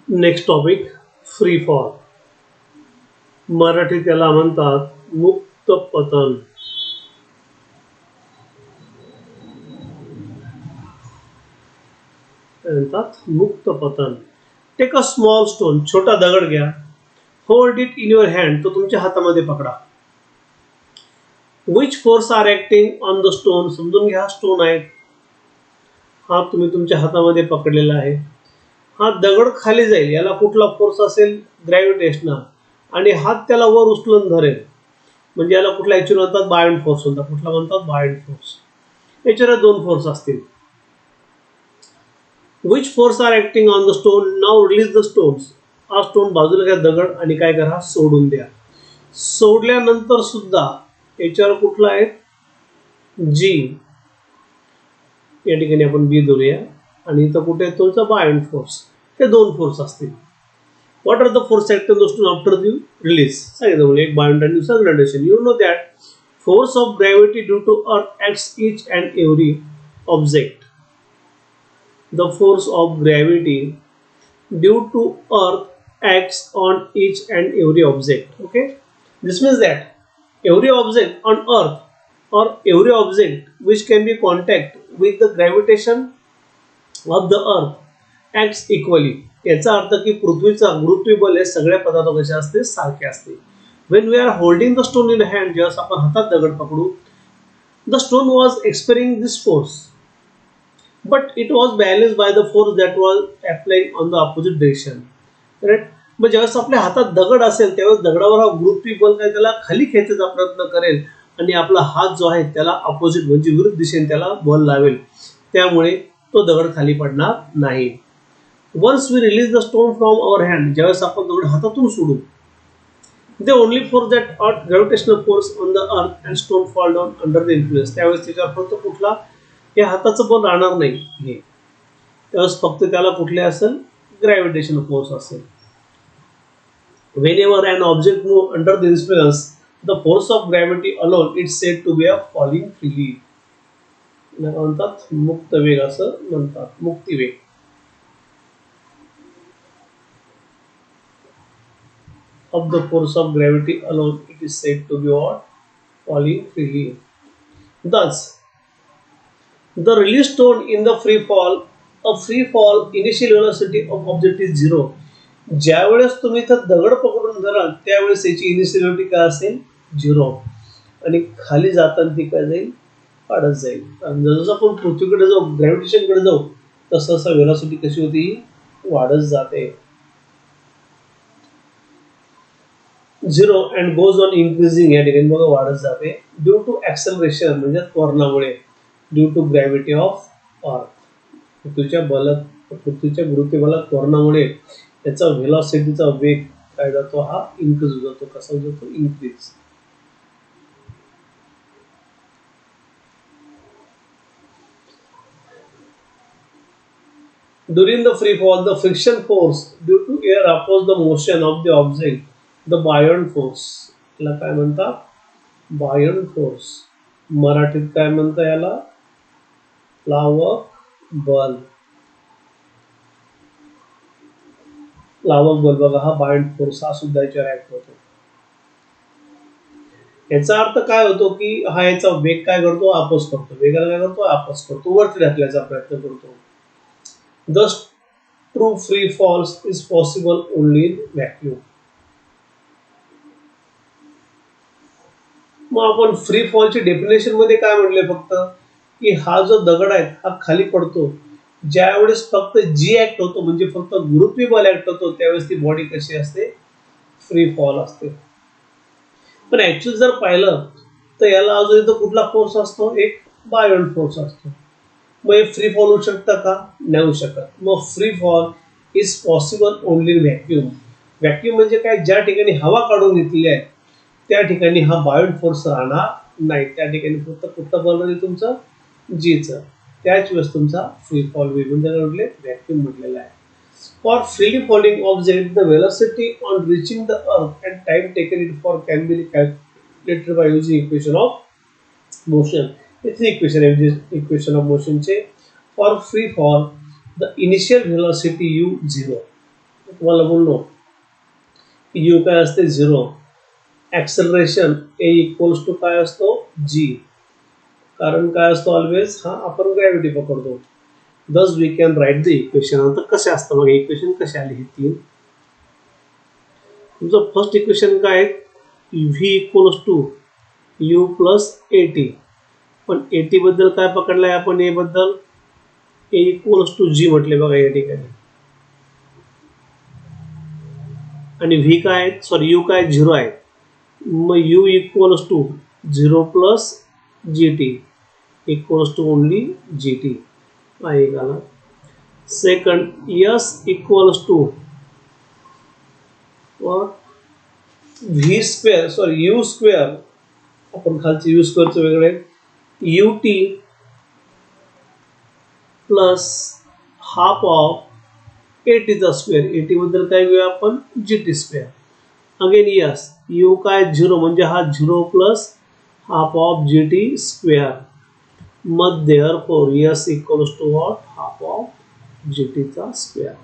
Next topic free fall. Marathi त्याला म्हणतात मुक्त पतन. म्हणतात मुक्त पतन. टेक अ स्मॉल स्टोन, छोटा दगड घ्या. Hold it in your hand, तो तुमच्या हातामध्ये पकडा. Which force are acting on the stone, समजून घ्या स्टोन आहे, हा तुम्ही तुमच्या हातामध्ये पकडलेला आहे. हा दगड खाली जाईल, याला कुठला फोर्स असेल, ग्रॅव्हिटेशनल, आणि हात त्याला वर उचलून धरेल, म्हणजे याला कुठला ऍक्च्युअली म्हणतात बायंड फोर्स म्हणतात. कुठला म्हणतात बायंड फोर्स. याच्यावर दोन फोर्स असतील. Which force are acting on the stone, नाव रिलीज द स्टोन्स. हा स्टोन बाजूला घ्या दगड आणि काय करा, सोडून द्या. सोडल्यानंतर सुद्धा याच्यावर कुठला आहे, जी, या ठिकाणी आपण बी धरूया, आणि इथं कुठे तुमचा बायंड फोर्स. हे दोन फोर्स असतील. What are the force acting on the stone after you release, सांगितलं म्हणजे एक बायंड आणि दुसरा gravitation. You know that force of gravity due to earth acts each and every object. The force of gravity due to earth acts on each and every object. Okay, this means that every object on earth or every object which can be contact with the gravitation of the earth acts equally. याचा अर्थ की पृथ्वीचा गुरुत्वबल हे सगळ्या पदार्थात कसे असते, सारखे असते. When we are holding the stone in hand, जेव्हा आपण हातात दगड पकडू, the stone was experiencing this force, but it was balanced by the force that was applying on the opposite direction. Correct? मग ज्यावेळेस आपल्या हातात दगड असेल त्यावेळेस दगडावर हा गुरुत्वबल काय त्याला खाली खेचायचा प्रयत्न करेल आणि आपला हात जो आहे त्याला अपोजिट म्हणजे विरुद्ध दिशेने त्याला बल लावेल, त्यामुळे तो दगड खाली पडणार नाही. Once we release the stone from our hand, ज्यावेळेस आपण दगड हातातून सोडू, the only force that earth gravitational force on the earth and stone fall down under the influence. त्यावेळेस त्याच्यावर फक्त कुठला हे हाताचं बल राहणार नाही, हे त्यावेळेस फक्त त्याला कुठले असेल, ग्रॅव्हिटेशनल फोर्स असेल. Whenever an object move under the influence, the force of gravity alone is said to be a falling freely. म्हणतात मुक्त वेग असं म्हणतात, मुक्ती वेग. Of the force of gravity alone, it is said to be what? Falling freely. Thus, the released stone in the free fall, a free fall initial velocity of object is zero. ज्यावेळेस तुम्ही इथं दगड पकडून धराल त्यावेळेस याची initial velocity काय असेल, झिरो, आणि खाली जाताना ती काय जाईल, वाढत जाईल. आणि जसं आपण पृथ्वीकडे जाऊ, ग्रॅव्हिटेशनकडे जाऊ, तसं वेलोसिटी कशी होती, वाढत जाते. Zero and goes on increasing, या ठिकाणी बघा वाढत जाते. ड्यू टू ऍक्सेलरेशन म्हणजे त्वरणामुळे, due to gravity of earth, पृथ्वीच्या गुरुत्वबलात त्वरणामुळे त्याचा व्हेलॉसिटीचा वेग काय जातो, हा इन्क्रीज होत जातो. कसा जातो, increase. During the free fall, the friction force due to air oppose the motion of the object, the buoyant force. याला काय म्हणतात, buoyant force. मराठीत काय म्हणतात याला, प्लावक बल. प्लावक बल बघा, हा buoyant force हा सुद्धा याच्यावर ऍक्ट होतो. याचा अर्थ काय होतो की हा याचा वेग काय करतो, अपोज करतो. वेगाला काय करतो, अपोज करतो, वरती ढकलायचा प्रयत्न करतो. Thus, true free falls is possible only in vacuum. मग आपण फ्री फॉलची डेफिनेशन मध्ये काय म्हटले, फक्त की हा जो दगड आहे हा खाली पडतो, ज्यावेळेस फक्त जी ऍक्ट होतो म्हणजे फक्त गुरुत्वबल ऍक्ट होतो, त्यावेळेस ती बॉडी कशी असते, फ्री फॉल असते. पण ऍक्च्युअली जर पाहिलं तर याला अजून इथं कुठला फोर्स असतो, एक बायंड फोर्स असतो. मग हे फ्री फॉल होऊ शकतं का, नाही होऊ शकत. मग free fall is possible only in vacuum. Vacuum म्हणजे काय, ज्या ठिकाणी हवा काढून घेतलेली आहे त्या ठिकाणी हा बायंड फोर्स राहणार नाही. त्या ठिकाणी फक्त कुठलं बल राहील, तुमचं जीचं, त्याच वेळेस तुमचा फ्री फॉल होईल. म्हणजे व्हॅक्यूम म्हटलेला आहे. For freely falling object, the velocity on reaching the earth and time taken it for can be calculated by using equation of motion. Equation of motion चे. For free fall, the initial velocity u 0. तुम्हाला बोललो you काय असते 0, acceleration A equals to काय असतो जी, कारण काय असतो ऑलवेज हा आपण ग्रॅव्हिटी पकडतो. Thus we can write the equation. आता कसे असतं मग इक्वेशन कसे आले हे तीन. तुमचं फर्स्ट इक्वेशन काय आहे, V equals to U plus A T. पण ए टी बद्दल काय पकडलाय आपण, ए बद्दल ए इक्वल्स टू जी म्हटले बघा या ठिकाणी. आणि व्ही काय, सॉरी यू काय 0 आहे, मग u equals to 0 plus g t equals to only g t आहे का. Second s equals to v square, sorry u square, आपण खालचे यू स्क्वेअरचं वेगळे, u t plus half of a टीचा स्क्वेअर. ए टी बद्दल काय घेऊया आपण g t square. Again s, u काय 0 म्हणजे हा 0 plus half of g t square. मग therefore s equals to what, half of g टीचा square.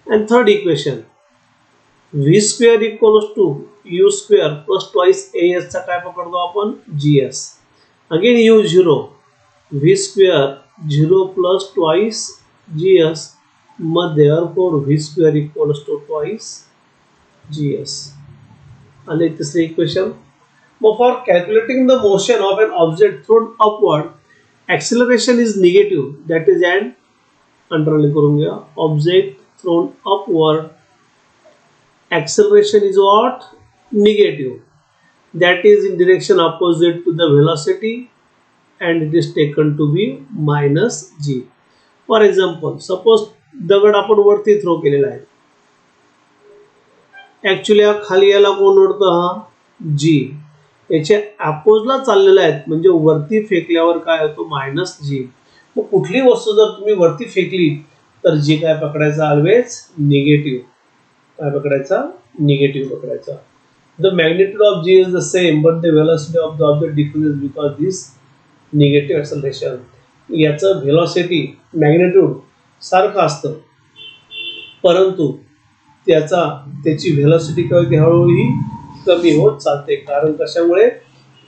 And third equation v square equals to u square plus twice a s चा काय पकडतो आपण g s. Again u 0, v square 0 plus twice g s. मग देअरफॉर v square equals to twice g s. आणि तिसरे equation, मग for calculating the motion of an object thrown upward, acceleration is negative, that is and underline करून घ्या, object thrown upward, acceleration is what, negative, that is in direction opposite to the velocity and it is taken to be minus g. For example, suppose दगड आपण वरती throw केलेला आहे, actually हा खाली याला कोण ओढतं, हा जी, याच्या अपोजला चाललेला आहे, म्हणजे वरती फेकल्यावर काय होतो मायनस जी. मग कुठली वस्तू जर तुम्ही वरती फेकली तर जी काय पकडायचा, ऑलवेज निगेटिव्ह. काय पकडायचा, निगेटिव्ह पकडायचा. The magnitude of G is the same but the velocity of the object decreases because this negative acceleration. याचं व्हेलॉसिटी मॅग्निट्यूड सारखं असतं, परंतु त्याची व्हेलॉसिटी काय होती, हळूहळू कमी होत चालते. कारण कशामुळे,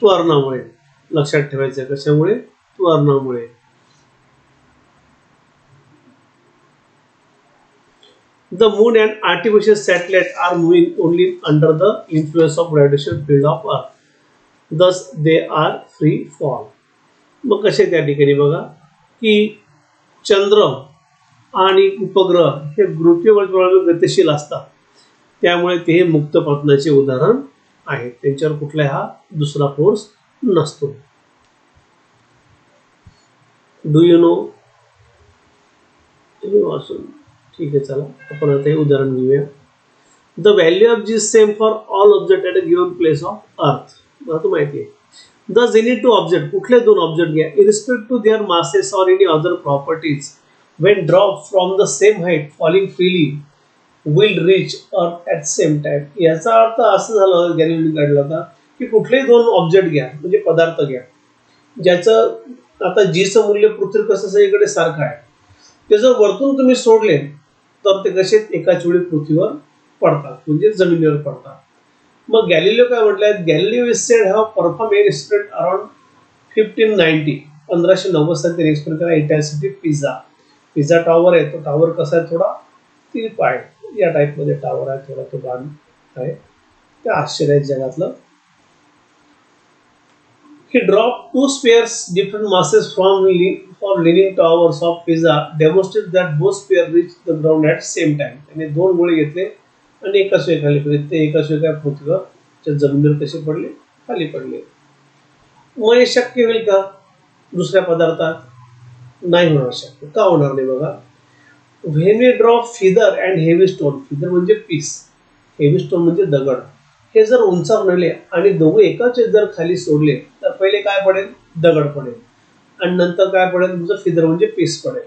त्वरणामुळे. लक्षात ठेवायचं, कशामुळे, त्वरणामुळे. The moon and artificial satellite are moving only under the influence of gravitational field of Earth. Thus, they are free fall. मग कसे त्या ठिकाणी बघा की चंद्र आणि उपग्रह हे गुरुत्वाकर्षणामुळे गतिशील असतात, त्यामुळे ते मुक्त पतनाचे उदाहरण आहे. त्यांच्यावर कुठलाही हा दुसरा फोर्स नसतो. डू यू नो, ठीक आहे, चला आपण आता हे उदाहरण घेऊया. The value of G same for all object at a given place of earth. मला तर माहिती आहे. द एनी टू ऑब्जेक्ट, कुठले दोन ऑब्जेक्ट घ्या, irrespective to their masses or any other properties, when dropped from the same height falling freely will reach earth at same time. याचा अर्थ असं झालं, गॅलिलिओने काढला होता की कुठलेही दोन ऑब्जेक्ट घ्या, म्हणजे पदार्थ घ्या, ज्याचं आता जीचं मूल्य पृथ्वी कसं सगळीकडे सारखं आहे, ते जर वरतून तुम्ही सोडले तर ते कसे एकाच वेळी पृथ्वीवर पडतात, म्हणजे जमिनीवर पडतात. मग गॅलिलिओ काय म्हटलंय, Galileo is sed have perform an experiment around 1590, 1590 साली त्याने एक्सपेरिमेंट केला इटॅलिसिटी पिझ्झा टॉवर आहे. तो टॉवर कसा आहे, थोडा तिरपा आहे, या टाईपमध्ये टॉवर आहे, थोडा तो बांध आहे. ते आश्चर्य आहे जगातलं. He dropped two spheres different masses for leaning towers of Pisa, demonstrated that both spheres reached the ground at same time. त्याने दोन गोळे घेतले आणि एकाच वेळी खाली पडले, ते एकाच वेळी काय पृथ्वीवर जमिनीवर कसे पडले, खाली पडले. मग हे शक्य होईल का दुसऱ्या पदार्थात? नाही होणार शक्य. का होणार नाही बघा, when we drop feather and heavy stone, feather म्हणजे पीस, heavy stone म्हणजे दगड, हे जर उंचावर नेले आणि दोघे एकाच जर खाली सोडले तर पहिले काय पडेल, दगड पडेल, आणि नंतर काय पडेल, तुमचं फिदर म्हणजे पीस पडेल.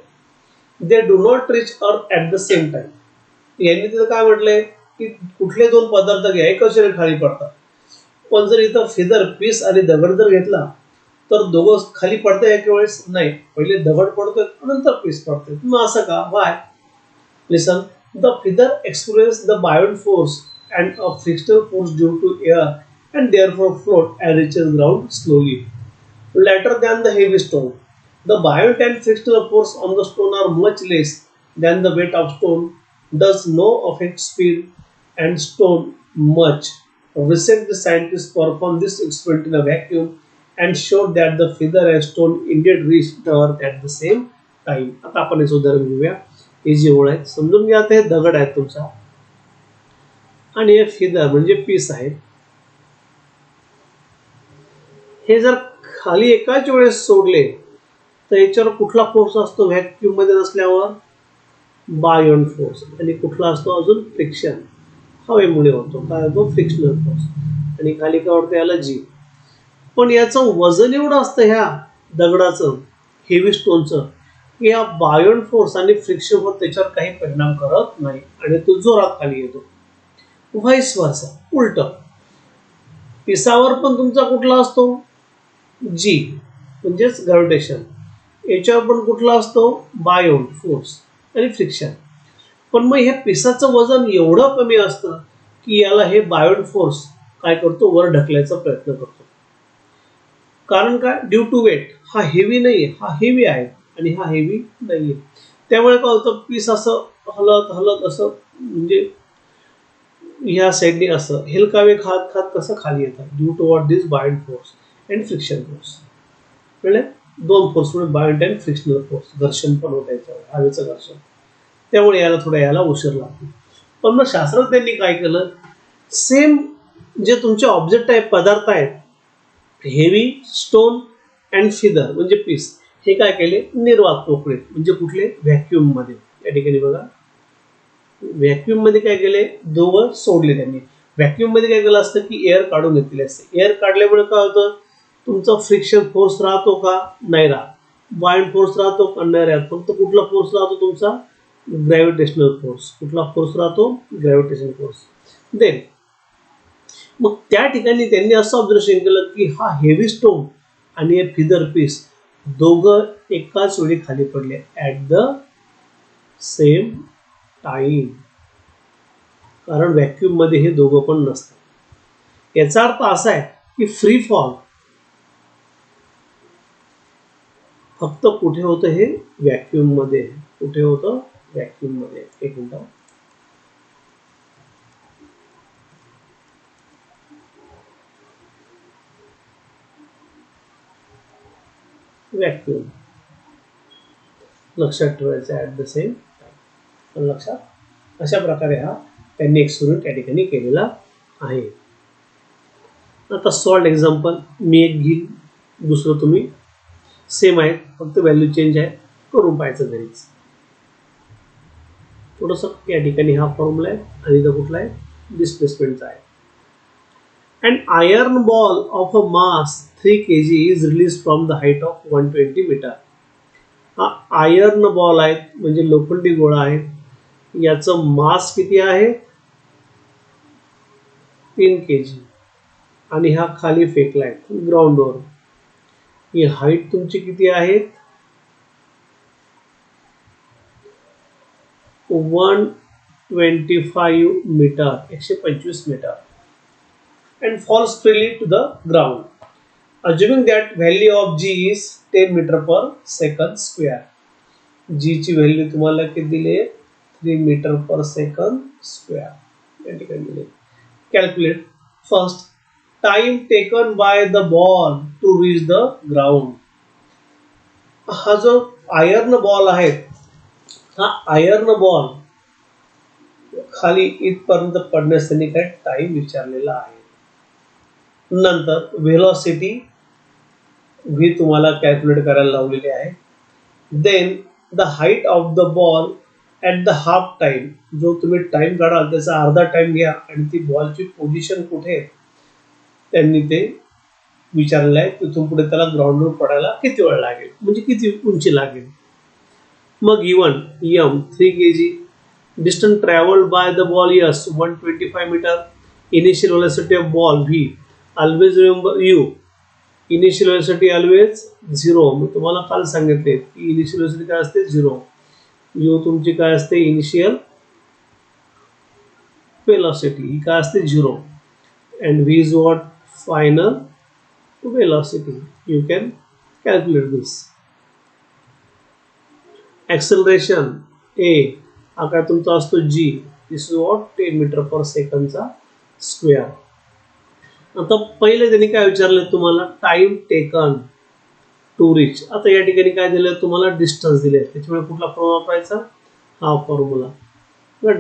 दे डू नॉट रीच अर्थ ॲट द सेम टाइम. यांनी तिथं काय म्हटलंय की कुठले दोन पदार्थ घ्या, एकाच वेळी खाली पडतात. पण जर इथं फिदर, पीस आणि दगड जर घेतला तर दोघं खाली पडतं एका वेळेस नाही, पहिले दगड पडतोय नंतर पीस पडतोय. मग असं का, Y? Listen, The feather experiences the buoyant force and a frictional force due to air and therefore float and reaches ground slowly, lighter than the heavy stone. The buoyant and frictional force on the stone are much less than the weight of stone, does no affect speed and stone much. Recently, scientists performed this experiment in a vacuum and showed that the feather and stone indeed reached the earth at the same time. आता आपण याचं उदाहरण घेऊया. हे जे ओळ आहेत समजून घ्या. आता हे दगड आहेत तुमचा आणि हे फिदर म्हणजे पीस आहेत. हे जर खाली एकाच वेळेस सोडले तर याच्यावर कुठला फोर्स असतो व्हॅक्यूम मध्ये नसल्यावर? बायोन फोर्स. आणि कुठला असतो अजून? फ्रिक्शन. हवेमुळे होतो. काय होतो? Frictional force. आणि खाली काय वाटतं याला जी. पण याचं वजन एवढं असतं ह्या दगडाचं, हेवी स्टोनचं, की या बायोन फोर्स आणि फ्रिक्शन फोर्स त्याच्यावर काही परिणाम करत नाही आणि तो जोरात खाली येतो. व्हाईस वर्सा, उलट. पिसावर पण तुमचा कुठला असतो? जी म्हणजेच ग्रॅव्हिटेशन. याच्यावर पण कुठला असतो? बायोन फोर्स आणि फ्रिक्शन. पण मग हे पिसाचं वजन एवढं कमी असतं की याला हे बायोन फोर्स काय करतो? वर ढकलायचा प्रयत्न करतो. कारण काय? Due to weight. हा हेवी नाहीये, हा हेवी आहे आणि हा हेवी नाहीये. त्यामुळे काय होतं? पीस असं हलत हलत असं म्हणजे ह्या साईडने असं हेलकावे खात खात कसं खाली येतात due to what this buoyant force and friction force. कळले? दोन फोर्समुळे बायोंट अँड फ्रिक्शनल फोर्स. घर्षण पण होतं याच्यावर, हवेचं घर्षण. त्यामुळे याला उशीर लागतो. पण मग शास्त्रज्ञांनी काय केलं? सेम जे तुमचे ऑब्जेक्ट आहे, पदार्थ आहेत, हेवी स्टोन अँड फिदर म्हणजे पीस, हे काय केले? निर्वात पोकळे म्हणजे कुठले? व्हॅक्यूम मध्ये. या ठिकाणी बघा व्हॅक्यूम मध्ये काय केले? दोघं सोडले त्यांनी. व्हॅक्यूम मध्ये काय केलं असतं की एअर काढून घेतलेले असते. एअर काढल्यामुळे काय होतं? तुमचा फ्रिक्शन फोर्स राहतो का? नाही राहत. बायोंट फोर्स राहतो का? नाही राहत. फक्त कुठला फोर्स राहतो तुमचा? Gravitational force. कुठला फोर्स राहतो? Gravitational force. देन मग त्या ठिकाणी त्यांनी असं ऑब्झर्वेशन केलं की हा हेवी स्टोन आणि हे फिदर पीस दोघं एकाच वेळी खाली पडले ऍट द सेम टाइम. कारण व्हॅक्यूम मध्ये हे दोघं पण नसतात. याचा अर्थ असा आहे की फ्री फॉल फक्त कुठे होतं? हे व्हॅक्यूम मध्ये. कुठे होतं? व्हॅक्यूम मध्ये. एक मिनिट. व्हॅक्यूम लक्षात ठेवायचं ऍट द सेम टाइम. लक्षात अशा प्रकारे हा त्यांनी एक्सपेरिमेंट या ठिकाणी केलेला आहे. आता सॉल्ड एक्झाम्पल मी एक घेईन, दुसरं तुम्ही. सेम आहे, फक्त व्हॅल्यू चेंज आहे. करून पाहायचं घरीच. थोडंसं या ठिकाणी हा फॉर्म्युला आहे आणि इथं कुठला आहे? डिस्प्लेसमेंटचा आहे. An iron ball of a mass 3 kg is released from the height of 120 meter. हा आयर्न बॉल आहे म्हणजे लोखंडी गोळा आहे. याचं मास किती आहे? 3 kg. आणि हा खाली फेकलाय ग्राउंडवर. ही हाईट तुमची किती आहे? 125 metre, 125 metre. And falls freely to the ground. Assuming that value of g is 10 meter per second square. g ची व्हॅल्यू तुम्हाला किती दिली? 3 मीटर पर सेकंद स्क्वेअर या ठिकाणी दिली. Calculate first time taken by the ball to reach the ground. हा जो iron ball आहे, हा आयर्न बॉल खाली इथपर्यंत पडण्यास त्यांनी काय टाइम विचारलेला आहे. नंतर व्हेलॉसिटी व्ही तुम्हाला कॅल्क्युलेट करायला लावलेली आहे. Then the height of the ball at the half time. जो तुम्ही टाइम काढाल त्याचा अर्धा टाइम घ्या आणि ती बॉलची पोझिशन कुठे आहे त्यांनी ते विचारलेलं आहे. तिथून पुढे त्याला ग्राउंडवर पडायला किती वेळ लागेल म्हणजे किती उंची लागेल. मग given M 3 kg, distance travelled by the ball S 125 metre, initial velocity of ball V. Always remember U initial velocity always 0. मी तुम्हाला काल सांगितले की इनिशियल व्हेलॉसिटी काय असते? 0. यू तुमची काय असते? इनिशियल velocity ही काय असते 0 and v is what final velocity. You can calculate this. Acceleration a हा काय तुमचा असतो g. This is what 10 metre per सेकंडचा स्क्वेअर. आता पहिले त्यांनी काय विचारलं तुम्हाला टाइम टेकन टू रीच. आता या ठिकाणी काय दिलं तुम्हाला डिस्टन्स दिले त्याच्यामुळे कुठला फॉर्म्युला वापरायचा हा formula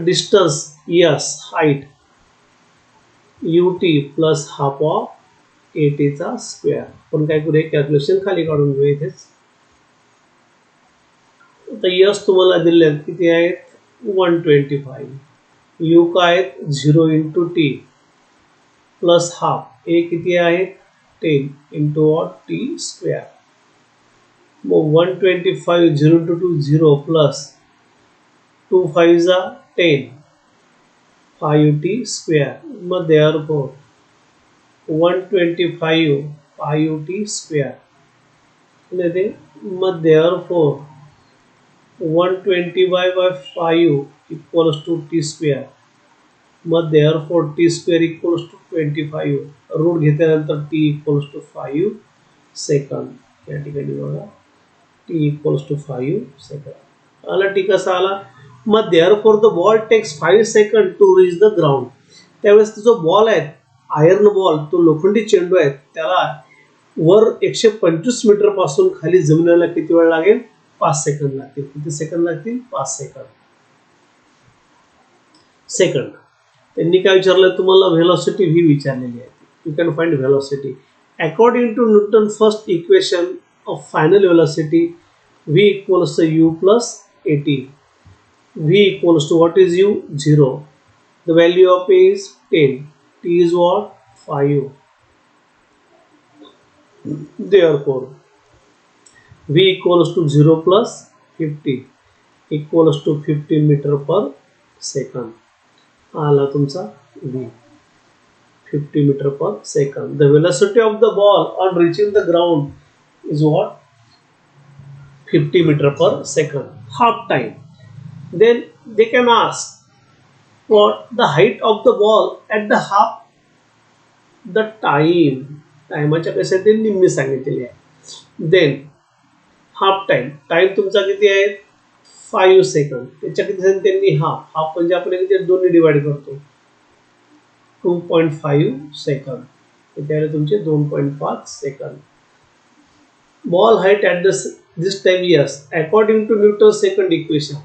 distance S height ut plus half of at चा स्क्वेअर. पण काय करूया कॅल्क्युलेशन खाली काढून घेऊ इथेच. आता एस तुम्हाला दिले आहेत किती आहेत 125 यू काय आहेत 0 इंटू टी प्लस हाफ ए किती आहे 10 इंटू टी स्क्वेअर. मग 125 0 इंटू 2 0 प्लस 2 5 जा 10 5t स्क्वेअर. मग देअरफॉर 125 5t स्क्वेअर. मग therefore 120 by 5 equals to t square. मग therefore t square equals to 25. Route घेतल्यानंतर t equals to 5 सेकंड. या ठिकाणी बघा t equals to 5 सेकंड आला. टी कसा आला. मग therefore the ball takes 5 seconds to reach the ground. त्यावेळेस जो बॉल आहे आयर्न बॉल तो लोखंडी चेंडू आहे त्याला वर 125 मीटर पासून खाली जमिनीला किती वेळ लागेल 5 सेकंद लागतील. किती सेकंद लागतील 5 सेकंद. सेकंड त्यांनी काय विचारलं तुम्हाला व्हेलॉसिटी व्ही विचारलेली आहे. You can find velocity according to Newton first equation of final velocity V equals U plus A T. V equals to what is U 0. The value of A is 10. T is what 5. Therefore v equals to 0 plus 50 equals to 50 meter per second. आला तुमचा v 50 meter per second. The velocity of the ball on reaching the ground is what 50 meter per second. Half time. Then they can ask what the height of the ball at the half the time. टाइमच्या कशा ते निम्मी सांगितलेली आहे. Than half time तुमचा किती आहे 5 second. त्याच्या किती त्यांनी हाफ म्हणजे आपण किती दोन्ही डिवाइड करतो 2.5 सेकंड. त्याला तुमचे 2.5 second. Ball height at this time s according to Newton second equation.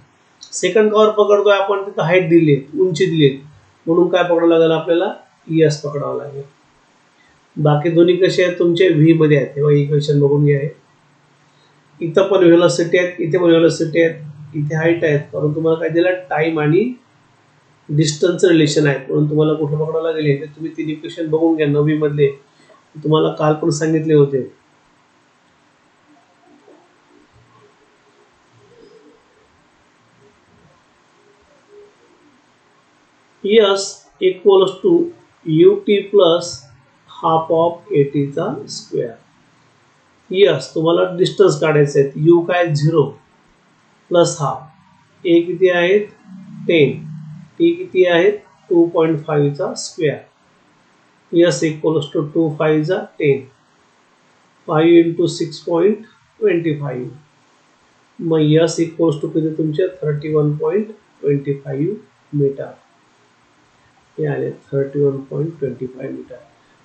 Second कवर पकडतोय आपण तिथं हाईट दिली उंची दिली म्हणून काय पकडावं लागेल आपल्याला यस पकडावं लागेल. बाकी दोन्ही कसे आहेत तुमचे व्ही मध्ये आहेत तेव्हा इक्वेशन बघून घ्या. इथं पण व्हेलॉसिटी आहेत इथे पण व्हेलॉसिटी आहेत इथे हाईट आहेत परंतु तुम्हाला काय दिलं टाइम आणि डिस्टन्स रिलेशन आहे म्हणून तुम्हाला कुठं पकडावं लागेल ते तुम्ही तीन इक्वेशन बघून घ्या 9वी मधले तुम्हाला काल पण सांगितले होते. S equals to ut plus half of A T चा स्क्वेअर. यस तुम्हाला डिस्टन्स काढायचे आहेत. यू काय 0 प्लस हाफ ए किती आहेत 10 टी किती आहेत 2.5 चा स्क्वेअर. यस इक्वल्स टू 2 5 जा 10 5 इंटू 6.25. मग यस इक्वल्स टू किती तुमचे 31.25 मीटर. हे आले 31.25 मीटर.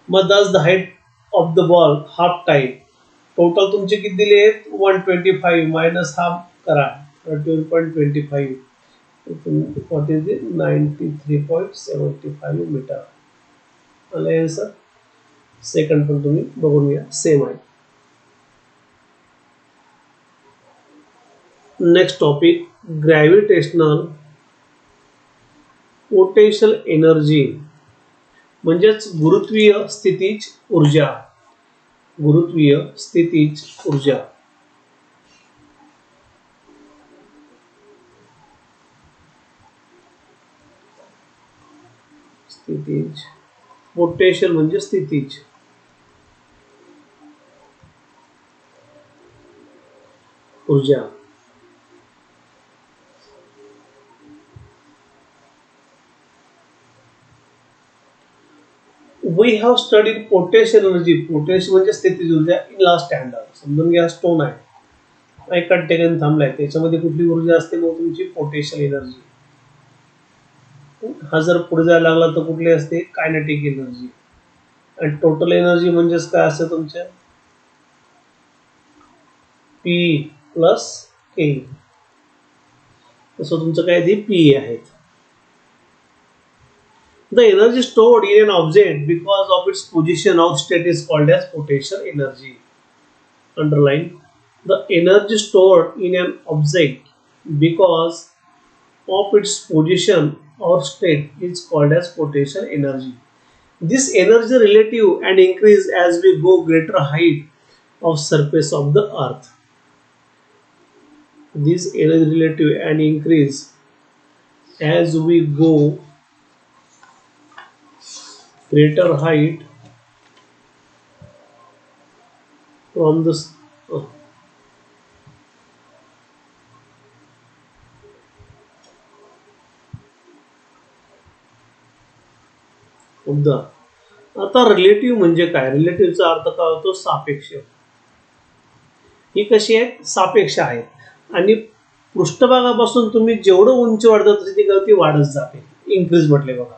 मग दस the height of the ball half time total तुमचे किती दिले आहेत 125 मायनस हाफ करा 31.25 व्हॉट इज इट 93.75 मीटर. आले आन्सर. सेकंड पण तुम्ही बघून घ्या सेम आहे. Next topic gravitational potential energy म्हणजेच गुरुत्वीय स्थितीज ऊर्जा. गुरुत्वीय स्थितीज ऊर्जा. स्थितीज पोटेन्शियल म्हणजे स्थितीज ऊर्जा. We have studied potential energy, potential म्हणजे स्थितीज ऊर्जा, इन लास्ट स्टँडर्ड. समजून घ्या स्टोन आहे, एका ठिकाणी थांबलाय, त्याच्यामध्ये कुठली ऊर्जा असते मग तुमची पोटेन्शियल एनर्जी. हा जर पुढे जायला लागला तर कुठली असते, कायनेटिक एनर्जी. आणि टोटल एनर्जी म्हणजेच काय असतं तुमच्या, पी प्लस के. तसं तुमचं काय ते पी आहेत. The energy stored in an object because of its position of state is called as potential energy. Underline, the energy stored in an object because of its position or state is called as potential energy. This energy relative and increase as we go greater height of surface of the earth. This energy relative and increase as we go greater height from the आता relative म्हणजे काय, रिलेटिव्हचा अर्थ काय होतो, सापेक्ष. ही कशी आहे, सापेक्ष आहे. आणि पृष्ठभागापासून तुम्ही जेवढं उंची वाढतात तशी ती गती वाढत जाते, इन्क्रीज म्हटले बघा.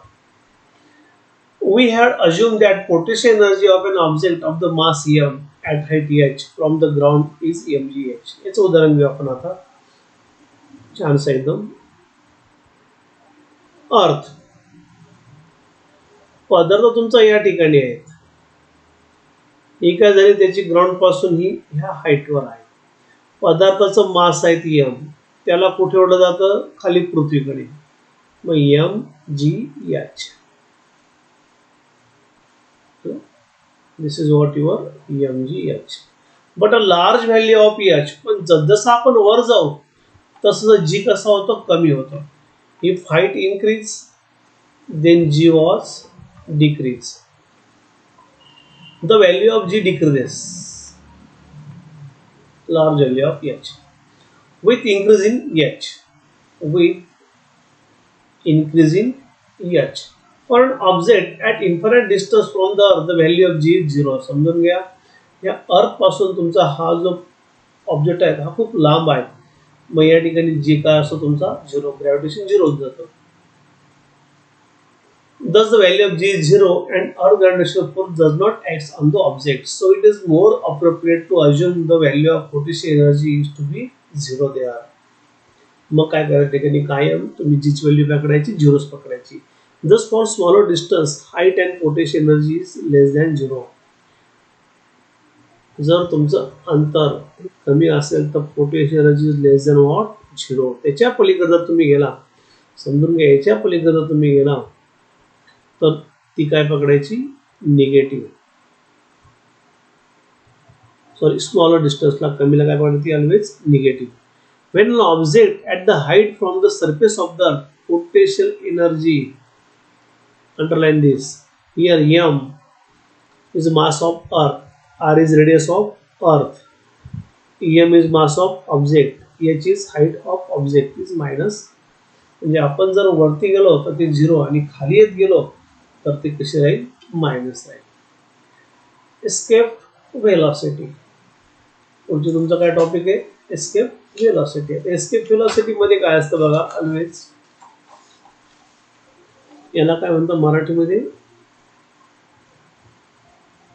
We had assumed that potential energy of an object of the mass m at height h from the ground is mgh. याचं उदाहरण घेऊ आपण आता, छानसं एकदम. अर्थ पदार्थ तुमचा या ठिकाणी आहे, ही काय झाली, त्याची ग्राउंड पासून ही ह्या हाईटवर आहे. पदार्थाचं मास आहे ती एम, त्याला कुठे ओढलं जातं, खाली पृथ्वीकडे, मग M G H. This is what your mgh. But a large value of H, पण जसं आपण वर जाऊ तसं जी कसा होतो, कमी होतो. If height increase then G was decrease. The value of G decreases, large value of h with increase in h, with increase in h. For an object at infinite distance from the earth, the value of g is 0. समजून घ्या, या अर्थ पासून तुमचा हा जो object आहे हा खूप लांब आहे, मग या ठिकाणी जी काय असतो तुमचा 0, ग्रॅव्हिटेशन 0 होत जातं. Thus the value of g is 0 and earth gravitational force does not act on the object. So it is more appropriate to assume the value of potential energy is to be 0 there. मग काय करायचं, ठिकाणी कायम तुम्ही जीची value पकडायची, 0 पकडायची. Thus for smaller distance, height and potential energy is less than 0. जर तुमचं अंतर कमी असेल तर potential energy is less than what, 0. त्याच्या पलीकडे जर तुम्ही गेला, समजून घ्या, याच्या पलीकडे जर तुम्ही गेला तर ती काय पकडायची, निगेटिव्ह. सॉरी, स्मॉलर डिस्टन्सला, कमीला काय पकडायची, always negative. When an object at the height from the surface of the potential energy, underline this, here m is mass of earth, r is radius of earth, em is mass of object, h is height of object is minus. म्हणजे आपण जर वरती गेलो तर ते 0 आणि खाली येत गेलो तर ते कसे राहील, मायनस राहील. एस्केप व्हेलॉसिटी, पुढचे तुमचा काय टॉपिक आहे, एस्केप व्हेलॉसिटी. एस्केप व्हेलॉसिटी मध्ये काय असतं बघा, ऑलवेज याला काय म्हणतात मराठीमध्ये,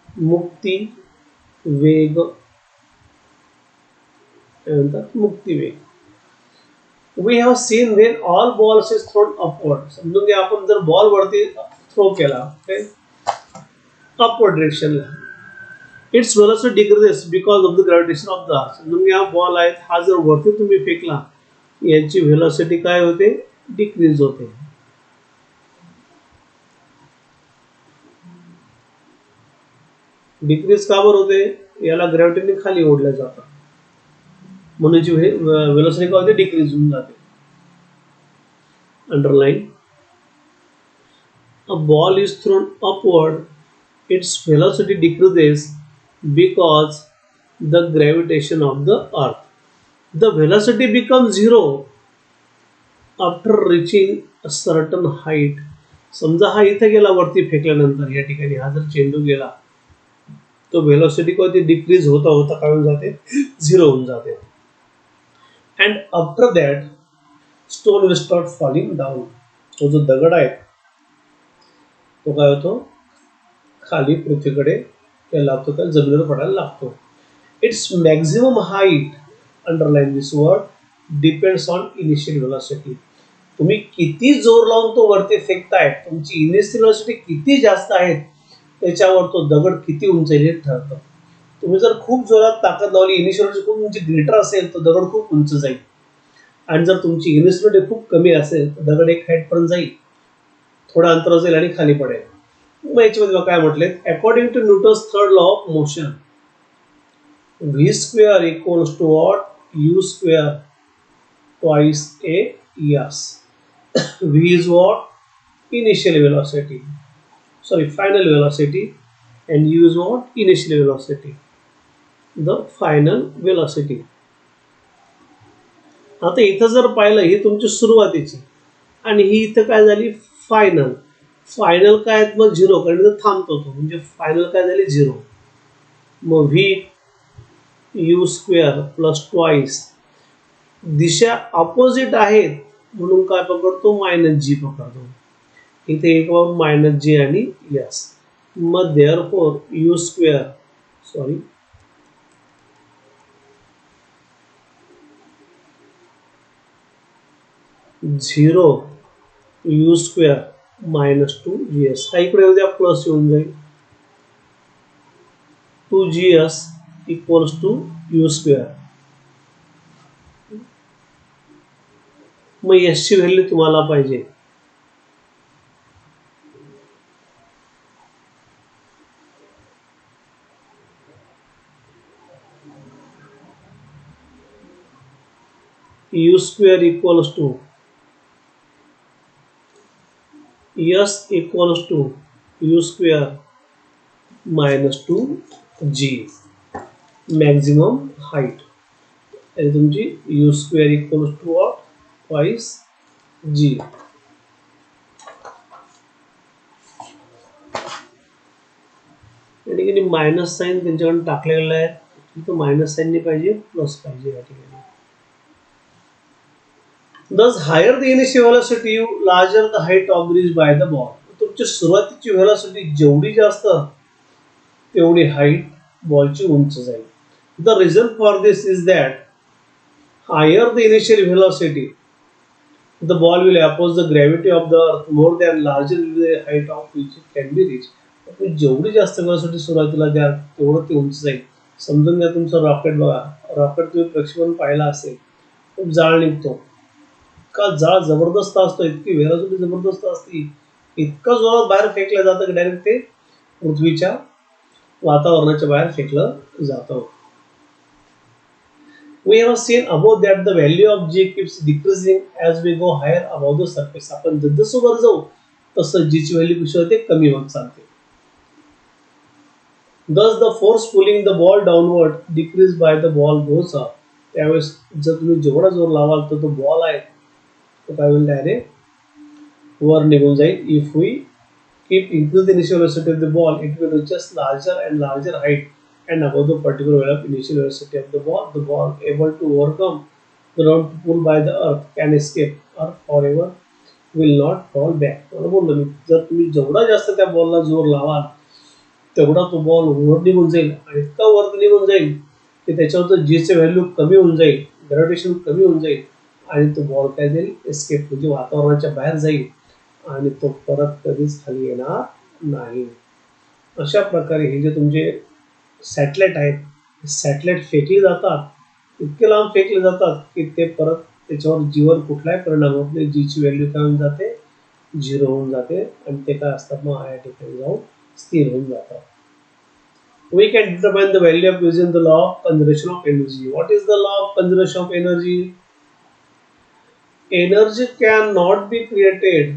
मुक्ती वेग म्हणतात, मुक्ती वेग. We have seen when all balls is thrown upward. समजून घ्या, आपण जर बॉल वरती थ्रो केला, अपवर्ड डायरेक्शनला, its velocity decreases because of the gravitation of the earth. समजून घ्या, बॉल आहे, हा जर वरती तुम्ही फेकला, याची व्हेलॉसिटी काय होते, डिक्रीज होते. डिक्रीज का बरं होते, याला ग्रॅव्हिटीने खाली ओढलं जातं, म्हणून जी व्हेलॉसिटी काय होते, डिक्रीज होऊन जाते. Underline, a ball is thrown upward, its velocity decreases because the gravitation of the earth. The velocity becomes 0 after reaching a certain height. समजा हा इथे गेला वरती फेकल्यानंतर, या ठिकाणी हा जर चेंडू गेला, तो व्हेलॉसिटी कधी डिक्रीज होता होता काय होऊन जाते, 0 होऊन जाते. And after that stone will start falling down. तो जो दगड आहे तो काय होतो, खाली पृथ्वीकडे लागतो, त्या जमिनीवर पडायला लागतो. It's maximum height, underline this word, depends on initial velocity. तुम्ही किती जोर लावून तो वरती फेकताय, तुमची इनिशियल व्हेलॉसिटी किती जास्त आहे त्याच्यावर तो दगड किती उंच येईल ठरतं. तुम्ही जर खूप जोरात ताकद लावली, इनिशियल व्हेलॉसिटी खूप तुमची ग्रेटर असेल तर दगड खूप उंच जाईल. आणि जर तुमची इनिशियल व्हेलॉसिटी खूप कमी असेल तर दगड एक हाईट पर्यंत जाईल, थोडा अंतर जाईल आणि खाली पडेल. मग याच्यामध्ये काय म्हटले, according to Newton's third law of motion, v square equals to what, u square twice a s. v is what, initial velocity, sorry, final velocity, and u is what, initial velocity, the final velocity. आता इथं जर पाहिलं, ही तुमची सुरुवातीची आणि ही इथं काय झाली, फायनल. फायनल काय, मग 0, कारण इथं थांबतो तो, म्हणजे फायनल काय झाली, 0. मग v u square plus twice, दिशा अपोजिट आहेत म्हणून काय पकडतो, मायनस जी पकडतो. इथे एक मायनस जी आणि यस. मग therefore u square, sorry, 0 u square minus 2gs, हा इकडे उद्या प्लस येऊन जाईल, 2gs equals to u square. मग एस ची व्हॅल्यू तुम्हाला पाहिजे, u square equals to s equals to u square minus 2g, maximum height. आणि तुमची u square equals to what, twice g. या ठिकाणी मायनस साईन त्यांच्याकडे टाकलेलं आहे, तिथं मायनस साईन पाहिजे, प्लस पाहिजे या ठिकाणी. Thus higher the initial velocity, larger the height of the reach by the ball. तुमची सुरुवातीची व्हेलॉसिटी जेवढी जास्त तेवढी हाईट बॉलची उंच जाईल. The reason for this is that higher the initial velocity, the ball will oppose the gravity of the earth more than larger will be the height of which it can be reached. जेवढी जास्त velocity सुरुवातीला द्या तेवढं ते उंच जाईल. समजून घ्या, तुमचं रॉकेट बघा, रॉकेट तुम्ही प्रक्षेपण पाहिला असेल, खूप जाळ निघतो, इतका जाळ जबरदस्त असतो, इतकी व्हेलॉसिटी जबरदस्त असते, इतका जोरात बाहेर फेकलं जातं की डायरेक्ट ते पृथ्वीच्या वातावरणाच्या बाहेर फेकलं जातं. We have seen above that the value of g keeps decreasing as we go higher above the surface. आपण जसं वर जाऊ तसं g ची व्हॅल्यू कशी होते, कमी होत चालते. Thus the force pulling the ball downward decreased by the ball goes up. त्यावेळेस जर तुम्ही जेवढा जोर लावाल तर तो बॉल आहे तो काय होईल, डायरेक्ट वर निघून जाईल. If we keep increase the initial velocity of the ball, it will reach larger and larger height, and above the particular value of initial velocity of the ball able to overcome the ground pull by the earth can escape or forever will not fall back. मला बोललो मी, जर तुम्ही जेवढा जास्त त्या बॉलला जोर लावाल तेवढा तो बॉल वर निघून जाईल, आणि इतका वर निघून जाईल की त्याच्यावर जीचे व्हॅल्यू कमी होऊन जाईल, ग्रॅव्हिटेशन कमी होऊन जाईल, आणि तो बॉल काय जाईल, एस्केप, म्हणजे वातावरणाच्या बाहेर जाईल आणि तो परत कधीच खाली येणार नाही. अशा प्रकारे हे जे तुमचे सॅटेलाइट आहेत, सॅटेलाइट फेकले जातात, इतके लांब फेकले जातात की ते परत त्याच्यावर जीवर कुठलाही परिणाम होत नाही, जीची व्हॅल्यू काय होऊन जाते, 0 होऊन जाते, आणि ते काय असतात, मग या ठिकाणी जाऊन स्थिर होऊन जातात. We can determine the value of using the law of conservation of energy. What is the law of conservation of energy? Energy cannot be created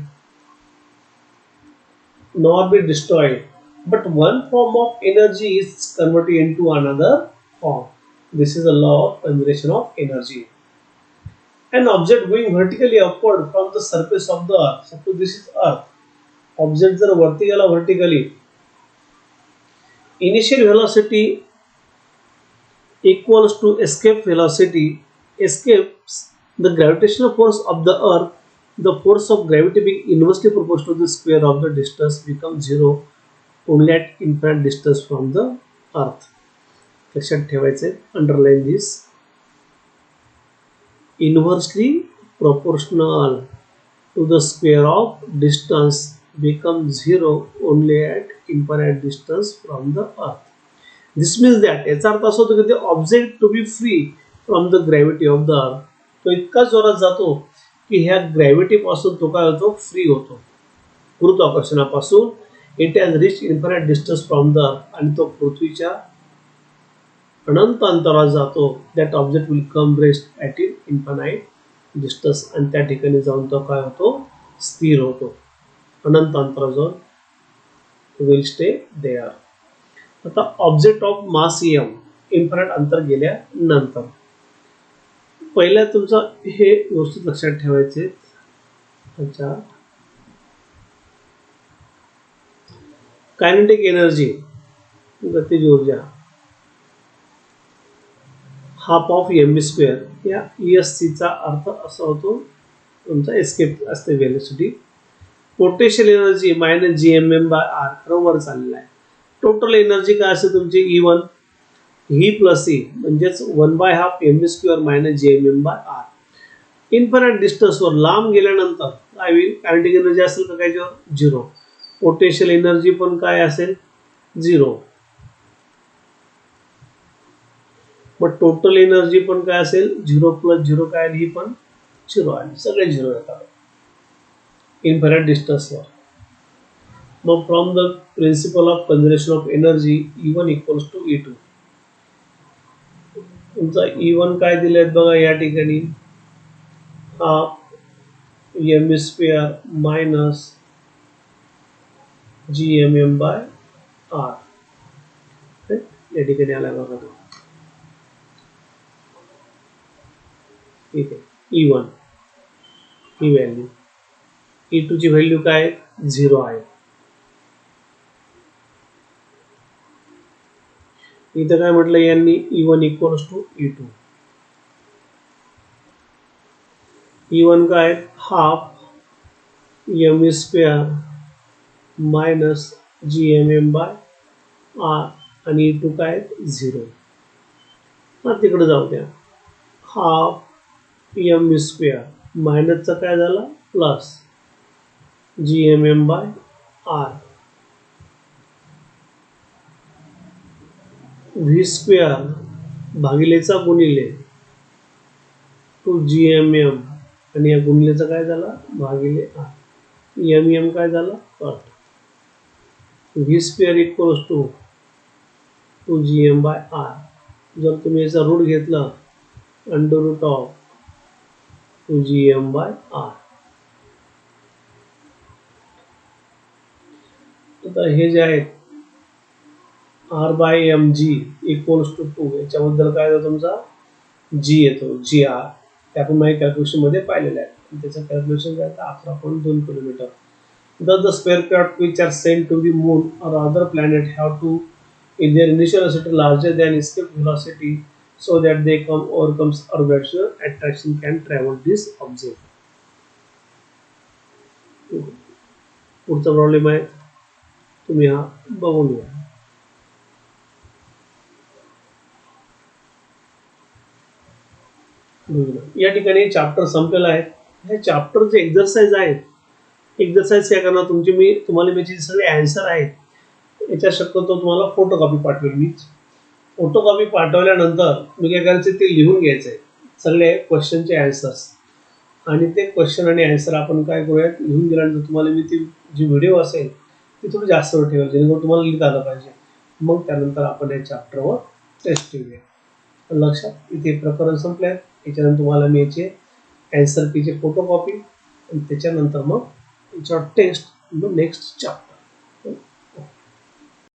nor be destroyed, but one form of energy is converted into another form. This is the law of conservation of energy. An object going vertically upward from the surface of the earth, suppose this is earth, object जर वरती गेला vertically, initial velocity equals to escape velocity, escapes the gravitational force of the earth, the force of gravity being inversely proportional to the square of the distance becomes zero only at infinite distance from the earth. लक्षात ठेवायचे, underline this, inversely proportional to the square of distance becomes zero only at infinite distance from the earth. This means that, याचा अर्थ असा होतो की ते object to be free from the gravity of the earth, तो इतका जोरात जातो की ह्या ग्रॅव्हिटी पासून तो काय होतो, फ्री होतो, गुरुत्वाकर्षणापासून. It has reach infinite distance from the earth, आणि तो पृथ्वीच्या अनंत अंतरात जातो. That object will come rest at in infinite distance, आणि त्या ठिकाणी जाऊन तो काय होतो, स्थिर होतो, अनंत अंतरात जाऊन विल स्टे देअर. आता object of mass M, infinite अंतर गेल्यानंतर, पहिल्या तुमचं हे गोष्टी लक्षात ठेवायचे. अच्छा, कायनेटिक एनर्जी, गतिज ऊर्जा, half of M B square, या एस सीचा अर्थ असा होतो तुमचा एस्केप असते velocity. Potential energy minus G M M by R, वर चाललेला आहे. टोटल एनर्जी काय असेल तुमची E1 ही प्लस ई, म्हणजेच 1/2 m B square minus G M M by r. Infinite डिस्टन्सवर लांब गेल्यानंतर काय होईल, कायनेटिक एनर्जी असेल का काय, झिरो. पोटेन्शियल एनर्जी पण काय असेल, झिरो. मग टोटल एनर्जी पण काय असेल, झिरो प्लस झिरो काय आली, ही पण झिरो आली, सगळे झिरो येतात इन्फायनाइट डिस्टन्सवर. मग from the principle of conservation of energy, E1 equals to E2. तुमचा E1 काय दिले आहेत बघा या ठिकाणी, half m B square minus G M M by r, या ठिकाणी आला बघा तो. ठीक आहे, E1 ही व्हॅल्यू, E2 ची व्हॅल्यू काय, झिरो आहे. इथं काय म्हटलं यांनी, E1 equals to E2. E1 काय, half m B square minus G M M by r, आणि E2 काय, झिरो. हा तिकडे जाऊ द्या, हाफ एम बी स्क्वेअर मायनसचा काय झाला, plus g M M by r, v square भागिलेचा गुणिले 2gmm, आणि या गुणिलेचा काय झाला, भागिले आर. एम एम काय झाला, cut. V square equals to 2gm by R. जर तुम्ही याचा रूट घेतला, under root of 2gm by R. आता हे जे आहेत R by M G equals to 2, याच्याबद्दल काय येतो तुमचा, जी येतो, जी आर. ते आपण माझ्या कॅल्क्युलेशन मध्ये पाहिलेलं आहे. त्याचं कॅल्क्युलेशन काय, 11.2 kilometre. Thus the spacecraft which are sent to the moon or other planet have to, in their initial velocity larger than escape velocity, so that they overcomes Earth's attraction can travel this object. पुढचा problem आहे, तुम्ही हा बघून घ्या. या ठिकाणी chapter संपलेला आहे. हे चॅप्टरचे एक्झरसाइज आहेत. एक्झरसाइज काय करणार, तुम्हाला मी सगळे आन्सर आहेत याच्या शक्यतो तुम्हाला फोटोकॉपी पाठवेल मी. फोटोकॉपी पाठवल्यानंतर मी काय करायचं, ते लिहून घ्यायचं आहे सगळे क्वेश्चनचे आन्सर्स, आणि ते क्वेश्चन आणि आन्सर आपण काय करूयात, लिहून गेल्यानंतर तुम्हाला मी ती जी व्हिडिओ असेल ती थोडी जास्त वेळ ठेवेल, जेणेकरून तुम्हाला लिहिता आलं पाहिजे. मग त्यानंतर आपण या चॅप्टरवर टेस्ट घेऊया. लक्षात, इथे प्रकरण संपले आहेत. याच्यानंतर तुम्हाला मी याचे आन्सर कीचे फोटोकॉपी, आणि त्याच्यानंतर मग याच्यावर टेस्ट, मग नेक्स्ट चॅप्टर.